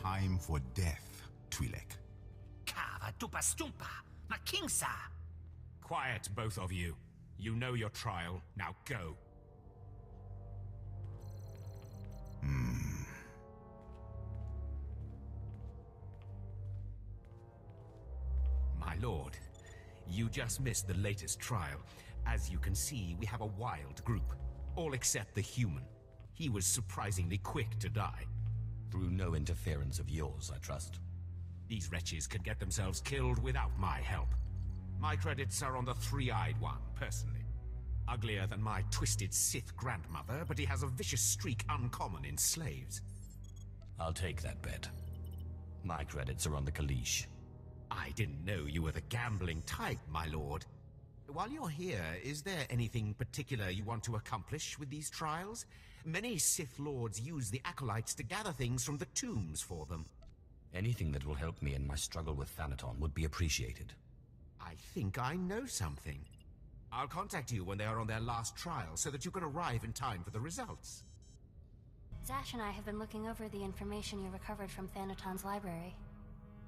time for death, Twi'lek. Kava tupa stumpa, makingsa. Quiet, both of you. You know your trial. Now go. My lord, you just missed the latest trial. As you can see, we have a wild group. All except the human. He was surprisingly quick to die. Through no interference of yours, I trust. These wretches can get themselves killed without my help. My credits are on the three-eyed one, personally. Uglier than my twisted Sith grandmother, but he has a vicious streak uncommon in slaves. I'll take that bet. My credits are on the Kaleesh. I didn't know you were the gambling type, my lord. While you're here, is there anything particular you want to accomplish with these trials? Many Sith lords use the acolytes to gather things from the tombs for them. Anything that will help me in my struggle with Thanaton would be appreciated. I think I know something. I'll contact you when they are on their last trial so that you can arrive in time for the results. Zash and I have been looking over the information you recovered from Thanaton's library.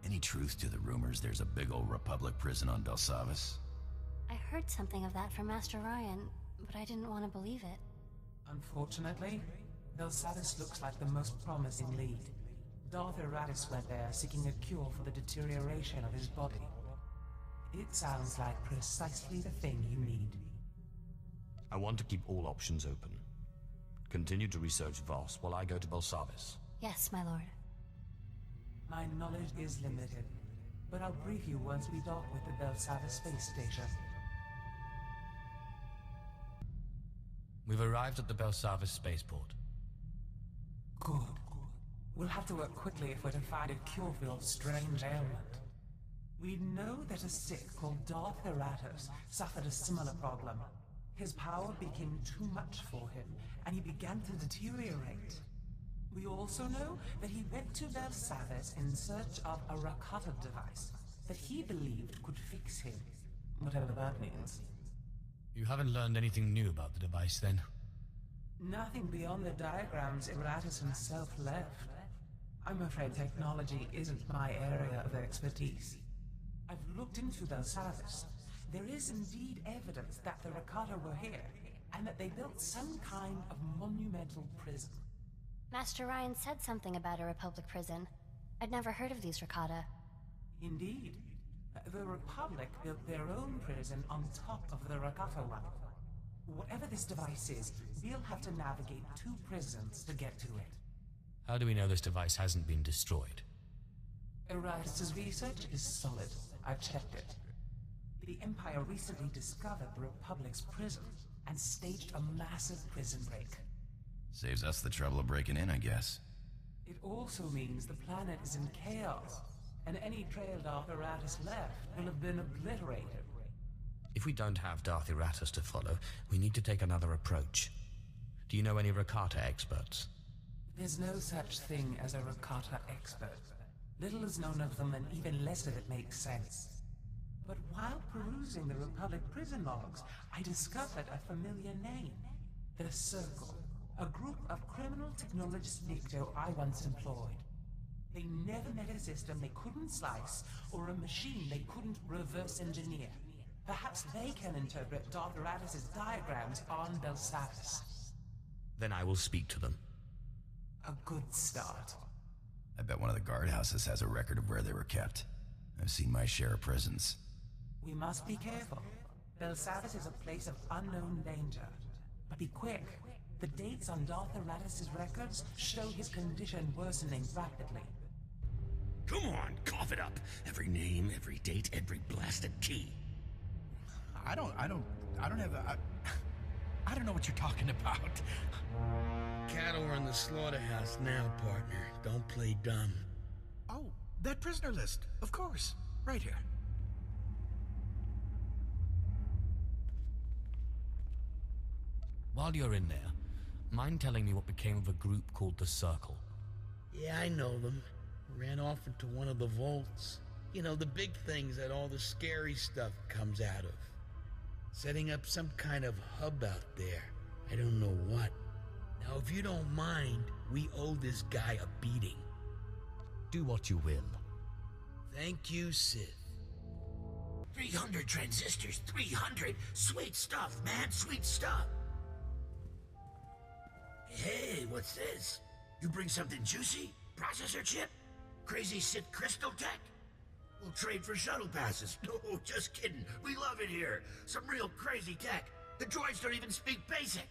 Any truth to the rumors there's a big old Republic prison on Belsavis? I heard something of that from Master Ryan, but I didn't want to believe it. Unfortunately, Belsavis looks like the most promising lead. Darth Eratis went there seeking a cure for the deterioration of his body. It sounds like precisely the thing you need. I want to keep all options open. Continue to research Voss while I go to Belsavis. Yes, my lord. My knowledge is limited, but I'll brief you once we dock with the Belsavis space station. We've arrived at the Belsavis spaceport. Good. We'll have to work quickly if we're to find a cure for your strange ailment. We know that a Sith called Darth Eratis suffered a similar problem. His power became too much for him, and he began to deteriorate. We also know that he went to Belsavis in search of a Rakata device that he believed could fix him, whatever that means. You haven't learned anything new about the device, then? Nothing beyond the diagrams Eratis himself left. I'm afraid technology isn't my area of expertise. I've looked into Belsavis. There is indeed evidence that the Rakata were here, and that they built some kind of monumental prison. Master Ryan said something about a Republic prison. I'd never heard of these Rakata. Indeed. The Republic built their own prison on top of the Rakata one. Whatever this device is, we'll have to navigate 2 prisons to get to it. How do we know this device hasn't been destroyed? Eratis' research is solid. I've checked it. The Empire recently discovered the Republic's prison and staged a massive prison break. Saves us the trouble of breaking in, I guess. It also means the planet is in chaos, and any trail Darth Eratis left will have been obliterated. If we don't have Darth Eratis to follow, we need to take another approach. Do you know any Rakata experts? There's no such thing as a Rakata expert. Little is known of them, and even less of it makes sense. But while perusing the Republic prison logs, I discovered a familiar name. The Circle, a group of criminal technologist Nikto I once employed. They never met a system they couldn't slice, or a machine they couldn't reverse engineer. Perhaps they can interpret Darth Eratis' diagrams on Belsavis. Then I will speak to them. A good start. I bet one of the guardhouses has a record of where they were kept. I've seen my share of prisons. We must be careful. Belsavis is a place of unknown danger. But be quick. The dates on Darth Eratis' records show his condition worsening rapidly. Come on, cough it up. Every name, every date, every blasted key. I don't know what you're talking about. Cattle are in the slaughterhouse now, partner. Don't play dumb. Oh, that prisoner list. Of course. Right here. While you're in there, mind telling me what became of a group called the Circle? Yeah, I know them. Ran off into one of the vaults. You know, the big things that all the scary stuff comes out of. Setting up some kind of hub out there. I don't know what. Now, if you don't mind, we owe this guy a beating. Do what you will. Thank you, Sith. 300 transistors, 300! Sweet stuff, man, sweet stuff! Hey, what's this? You bring something juicy? Processor chip? Crazy Sith crystal tech? We'll trade for shuttle passes. No, just kidding. We love it here. Some real crazy tech. The droids don't even speak basic.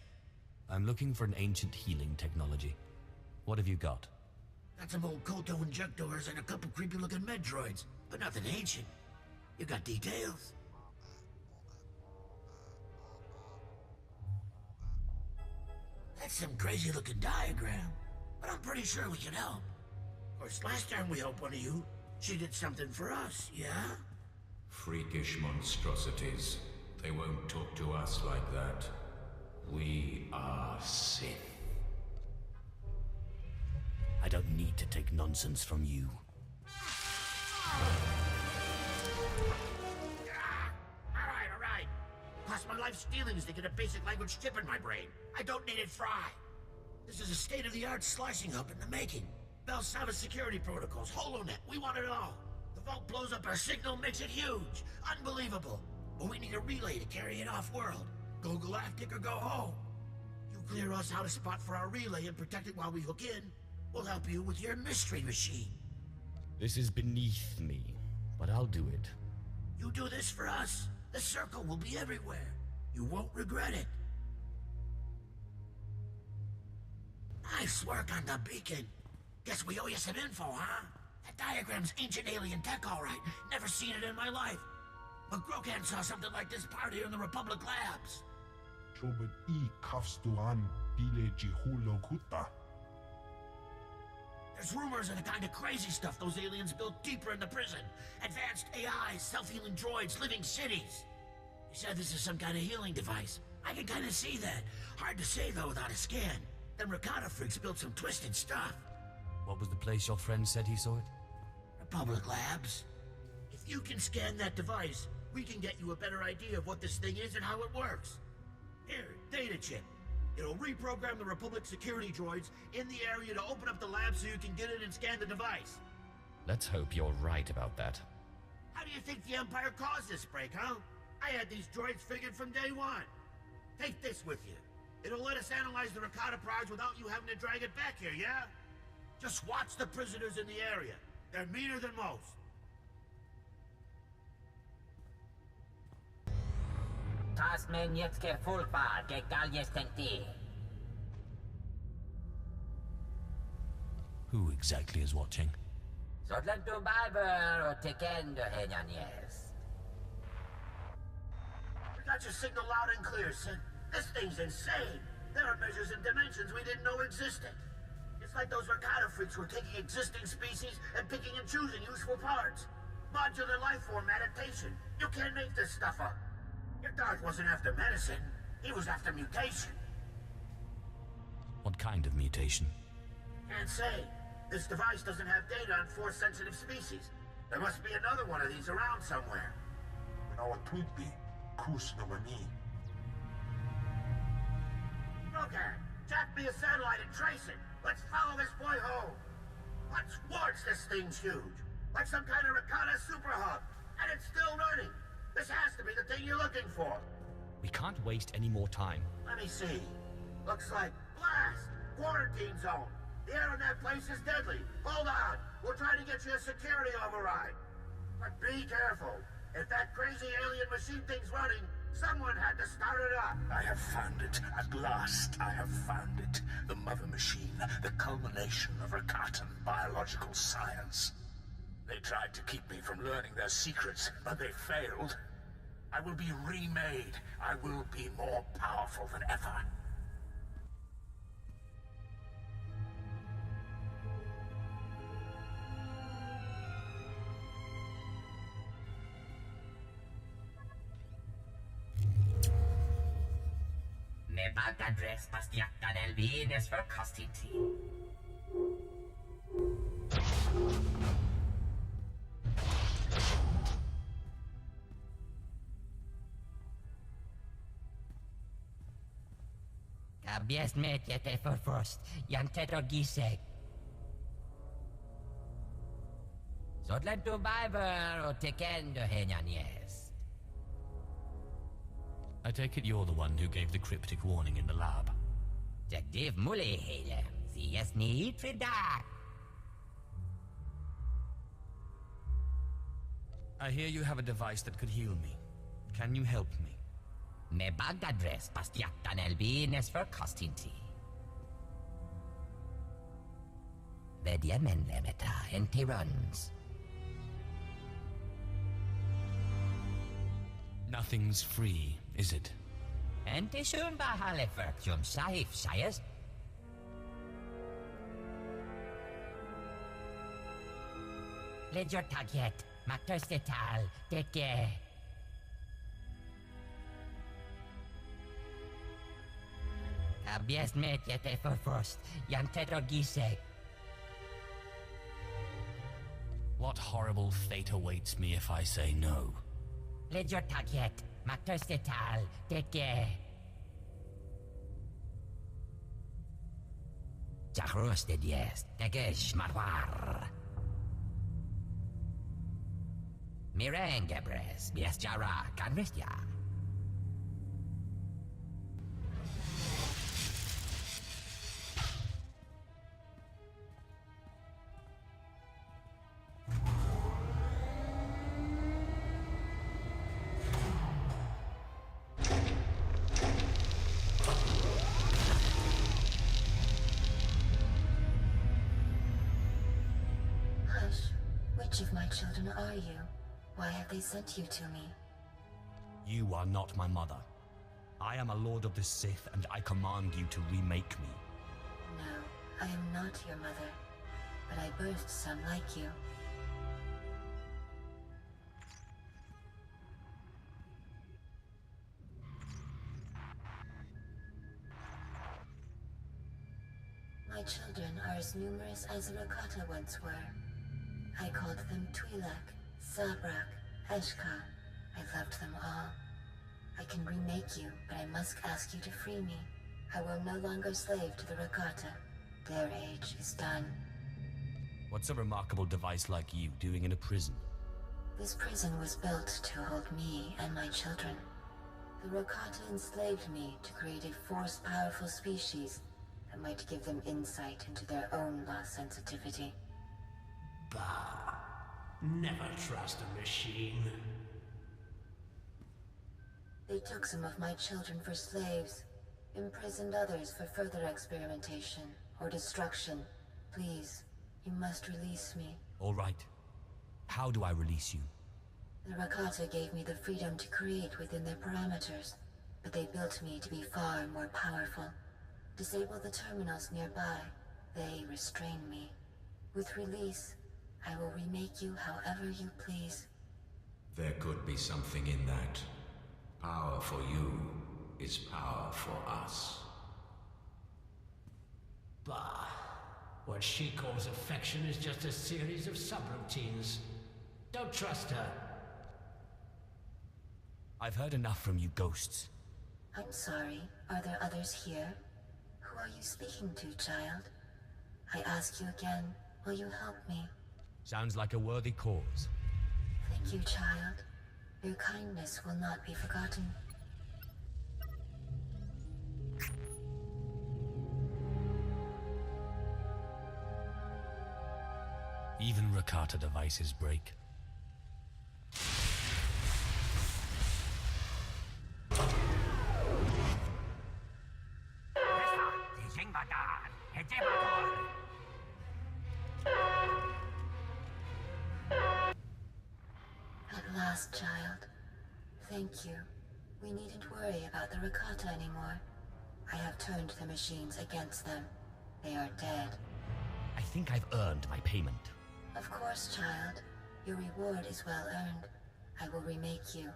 I'm looking for an ancient healing technology. What have you got? Got some old Koto injectors and a couple creepy-looking med droids, but nothing ancient. You got details? That's some crazy-looking diagram, but I'm pretty sure we can help. Of course, last time we helped one of you, she did something for us, yeah? Freakish monstrosities. They won't talk to us like that. We are Sith. I don't need to take nonsense from you. All right. Cost my life stealings to get a basic language chip in my brain. I don't need it fried. This is a state-of-the-art slicing hub in the making. Bell-Sava security protocols, HoloNet, we want it all. The vault blows up our signal, makes it huge. Unbelievable. But we need a relay to carry it off-world. Go galactic or go home. You clear us out a spot for our relay and protect it while we hook in. We'll help you with your mystery machine. This is beneath me, but I'll do it. You do this for us, the circle will be everywhere. You won't regret it. Nice work on the beacon. Guess we owe you some info, huh? That diagram's ancient alien tech, all right. Never seen it in my life. But Grokan saw something like this part here in the Republic labs. Chobot I Kafstuan Bile Jihulo Kuta. There's rumors of the kind of crazy stuff those aliens built deeper in the prison. Advanced AIs, self-healing droids, living cities. You said this is some kind of healing device. I can kind of see that. Hard to say, though, without a scan. Them Ricotta freaks built some twisted stuff. What was the place your friend said he saw it? Republic Labs. If you can scan that device, we can get you a better idea of what this thing is and how it works. Here, data chip. It'll reprogram the Republic security droids in the area to open up the lab so you can get in and scan the device. Let's hope you're right about that. How do you think the Empire caused this break, huh? I had these droids figured from day one. Take this with you. It'll let us analyze the Ricotta prize without you having to drag it back here, yeah? Just watch the prisoners in the area. They're meaner than most. Who exactly is watching? We got your signal loud and clear, Sid. This thing's insane. There are measures and dimensions we didn't know existed. It's like those Ricotta freaks were taking existing species and picking and choosing useful parts. Modular life form adaptation. You can't make this stuff up. Your Darth wasn't after medicine. He was after mutation. What kind of mutation? Can't say. This device doesn't have data on force-sensitive species. There must be another one of these around somewhere. Our Twigby, Kus no Mani. Okay, jack me a satellite and trace it. Let's follow this boy home. What's worse, this thing's huge. Like some kind of Ricotta super hub. And it's still running. This has to be the thing you're looking for. We can't waste any more time. Let me see. Looks like blast. Quarantine zone. The air in that place is deadly. Hold on. We'll try to get you a security override. But be careful. If that crazy alien machine thing's running, someone had to start it up. I have found it. At last, I have found it. The mother machine, the culmination of Ricotta biological science. They tried to keep me from learning their secrets, but they failed. I will be remade. I will be more powerful than ever. Bies met jete förfrost, jan tetor giseg. Zodlen tu Biber o tekendo henanies. I take it you're the one who gave the cryptic warning in the lab. Jagdiv muli hele. Sies need for that. I hear you have a device that could heal me. Can you help me? Me bagadres pastiatan elbines for costinti. Vediamen lemeta enti runs. Nothing's free, is it? Enti soon bahale firtum sahif sayas. Led your target, Mactor Stetal, Teke. Abies met yete for first, Yanteto Gisek. What horrible fate awaits me if I say no? Led your target, Mactor Stetal, Teke. Jacros de dies, Teke Schmarwar. Mirengebres, Biesjara, Canvestia. Hush, which of my children are you? Why have they sent you to me? You are not my mother. I am a lord of the Sith, and I command you to remake me. No, I am not your mother, but I birthed some like you. My children are as numerous as Rakata once were. I called them Twi'lek, Sabrak, Eshka. I loved them all. I can remake you, but I must ask you to free me. I will no longer slave to the Rakata. Their age is done. What's a remarkable device like you doing in a prison? This prison was built to hold me and my children. The Rakata enslaved me to create a force-powerful species that might give them insight into their own lost sensitivity. Bah. Never trust a machine. They took some of my children for slaves, imprisoned others for further experimentation or destruction. Please, you must release me. All right. How do I release you? The Rakata gave me the freedom to create within their parameters, but they built me to be far more powerful. Disable the terminals nearby. They restrain me. With release, I will remake you however you please. There could be something in that. Power for you is power for us. Bah. What she calls affection is just a series of subroutines. Don't trust her. I've heard enough from you ghosts. I'm sorry. Are there others here? Who are you speaking to, child? I ask you again, will you help me? Sounds like a worthy cause. Thank you, child. Your kindness will not be forgotten. Even Rakata devices break. At last, child. Thank you. We needn't worry about the Rakata anymore. I have turned the machines against them. They are dead. I think I've earned my payment. Of course, child. Your reward is well earned. I will remake you.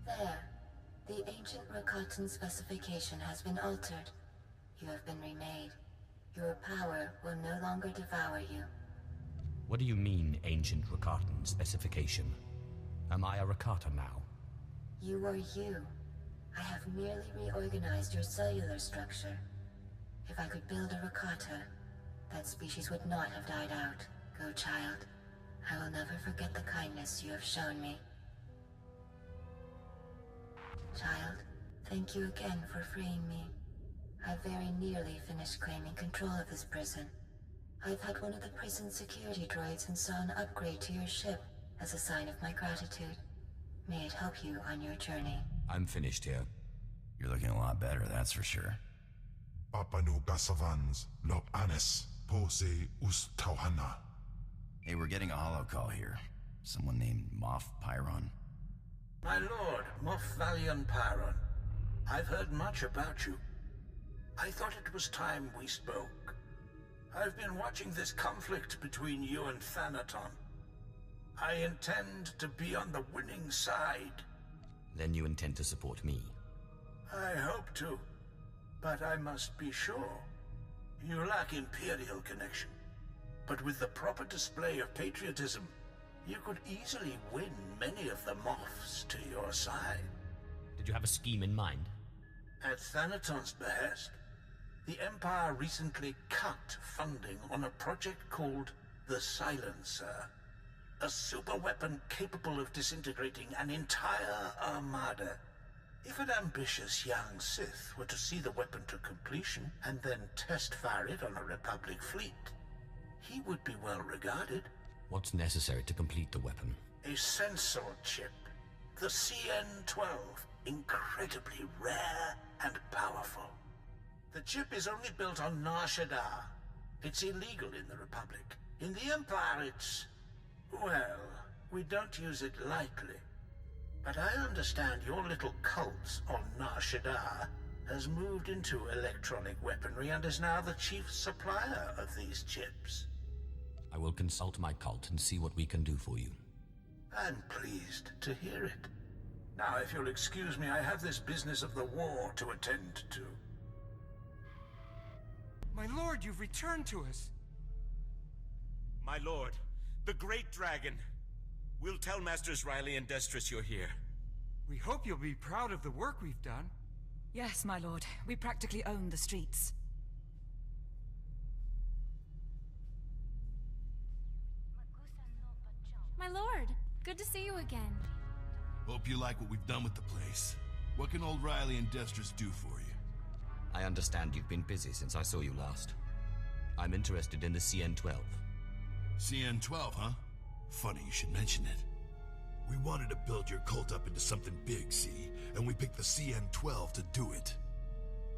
There. The ancient Rakatan specification has been altered. You have been remade. Your power will no longer devour you. What do you mean, ancient Rakatan specification? Am I a Rakata now? You are you. I have merely reorganized your cellular structure. If I could build a Rakata, that species would not have died out. Go, child. I will never forget the kindness you have shown me. Child, thank you again for freeing me. I very nearly finished claiming control of this prison. I've had one of the prison security droids install an upgrade to your ship as a sign of my gratitude. May it help you on your journey. I'm finished here. You're looking a lot better, that's for sure. Papanu Gasavans, lo anes, pose us tauhana. Hey, we're getting a holo call here. Someone named Moff Pyron. My lord, Moff Valiant Pyron. I've heard much about you. I thought it was time we spoke. I've been watching this conflict between you and Thanaton. I intend to be on the winning side. Then you intend to support me? I hope to, but I must be sure. You lack Imperial connection, but with the proper display of patriotism, you could easily win many of the Moffs to your side. Did you have a scheme in mind? At Thanaton's behest, the Empire recently cut funding on a project called the Silencer. A superweapon capable of disintegrating an entire armada. If an ambitious young Sith were to see the weapon to completion and then test fire it on a Republic fleet, he would be well regarded. What's necessary to complete the weapon? A sensor chip. The CN-12. Incredibly rare and powerful. The chip is only built on Nar Shaddaa. It's illegal in the Republic. In the Empire, it's... well, we don't use it lightly. But I understand your little cult on Nar Shaddaa has moved into electronic weaponry and is now the chief supplier of these chips. I will consult my cult and see what we can do for you. I'm pleased to hear it. Now, if you'll excuse me, I have this business of the war to attend to. My lord, you've returned to us. My lord, the Great Dragon. We'll tell Masters Riley and Destris you're here. We hope you'll be proud of the work we've done. Yes, my lord. We practically own the streets. My lord, good to see you again. Hope you like what we've done with the place. What can old Riley and Destris do for you? I understand you've been busy since I saw you last. I'm interested in the CN-12. CN-12, huh? Funny you should mention it. We wanted to build your cult up into something big, see? And we picked the CN-12 to do it.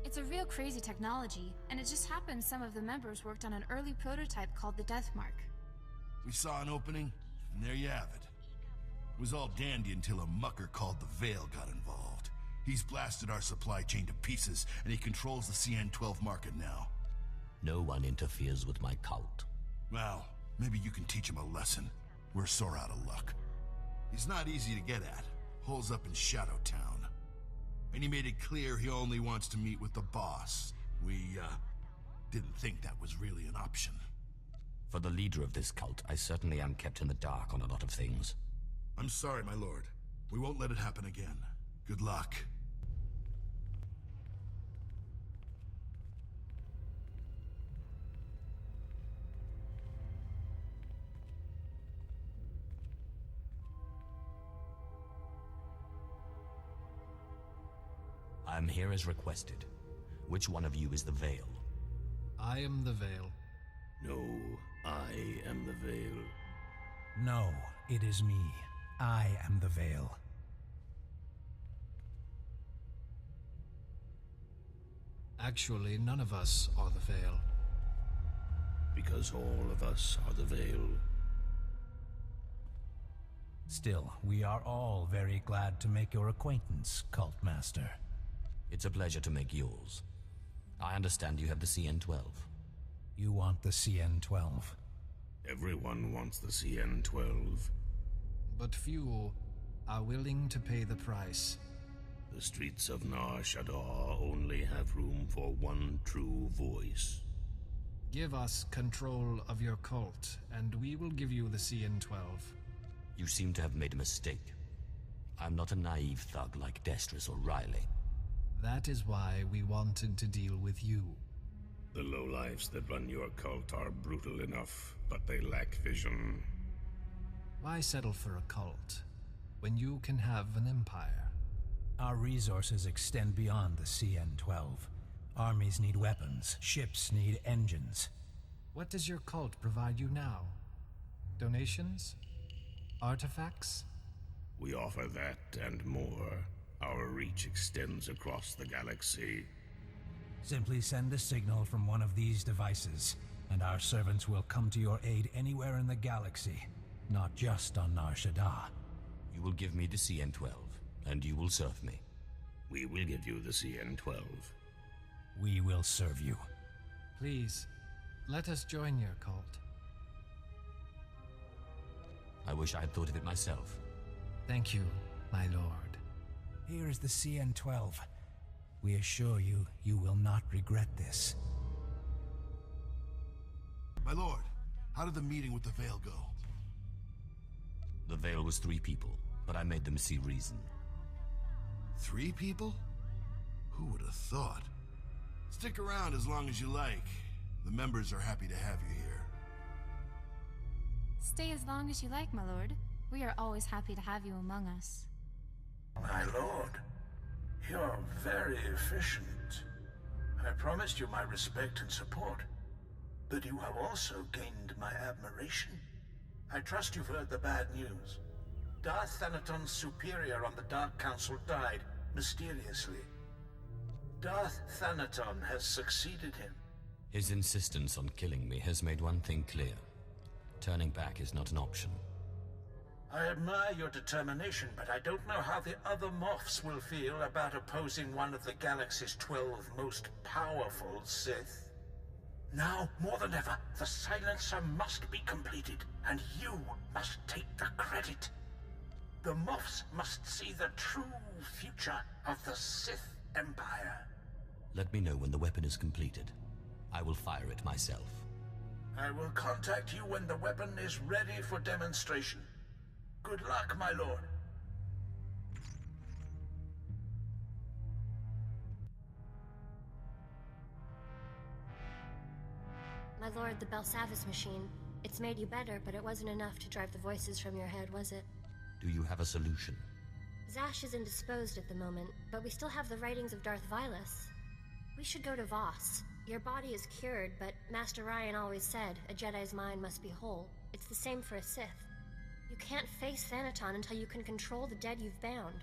It's a real crazy technology, and it just happens some of the members worked on an early prototype called the Death Mark. We saw an opening, and there you have it. It was all dandy until a mucker called the Veil got involved. He's blasted our supply chain to pieces, and he controls the CN-12 market now. No one interferes with my cult. Well, maybe you can teach him a lesson. We're sore out of luck. He's not easy to get at. Holes up in Shadowtown. And he made it clear he only wants to meet with the boss. We, didn't think that was really an option. For the leader of this cult, I certainly am kept in the dark on a lot of things. I'm sorry, my lord. We won't let it happen again. Good luck. I am here as requested. Which one of you is the Veil? I am the Veil. No, I am the Veil. No, it is me. I am the Veil. Actually, none of us are the Veil. Because all of us are the Veil. Still, we are all very glad to make your acquaintance, Cult Master. It's a pleasure to make yours. I understand you have the CN-12. You want the CN-12? Everyone wants the CN-12. But few are willing to pay the price. The streets of Nar Shaddaa only have room for one true voice. Give us control of your cult, and we will give you the CN-12. You seem to have made a mistake. I'm not a naive thug like Destris or Riley. That is why we wanted to deal with you. The lowlifes that run your cult are brutal enough, but they lack vision. Why settle for a cult when you can have an empire? Our resources extend beyond the CN-12. Armies need weapons, ships need engines. What does your cult provide you now? Donations? Artifacts? We offer that and more. Our reach extends across the galaxy. Simply send a signal from one of these devices, and our servants will come to your aid anywhere in the galaxy, not just on Nar Shaddaa. You will give me the CN-12, and you will serve me. We will give you the CN-12. We will serve you. Please, let us join your cult. I wish I had thought of it myself. Thank you, my lord. Here is the CN-12. We assure you, you will not regret this. My lord, how did the meeting with the Veil go? The Veil was 3 people, but I made them see reason. 3 people? Who would have thought? Stick around as long as you like. The members are happy to have you here. Stay as long as you like, my lord. We are always happy to have you among us. My lord, you're very efficient. I promised you my respect and support, but you have also gained my admiration. I trust you've heard the bad news. Darth Thanaton's superior on the Dark Council died, mysteriously. Darth Thanaton has succeeded him. His insistence on killing me has made one thing clear. Turning back is not an option. I admire your determination, but I don't know how the other Moffs will feel about opposing one of the galaxy's 12 most powerful Sith. Now, more than ever, the silencer must be completed, and you must take the credit. The Moffs must see the true future of the Sith Empire. Let me know when the weapon is completed. I will fire it myself. I will contact you when the weapon is ready for demonstration. Good luck, my lord. My lord, the Belsavis machine. It's made you better, but it wasn't enough to drive the voices from your head, was it? Do you have a solution? Zash is indisposed at the moment, but we still have the writings of Darth Vilas. We should go to Voss. Your body is cured, but Master Ryan always said a Jedi's mind must be whole. It's the same for a Sith. You can't face Thanaton until you can control the dead you've bound.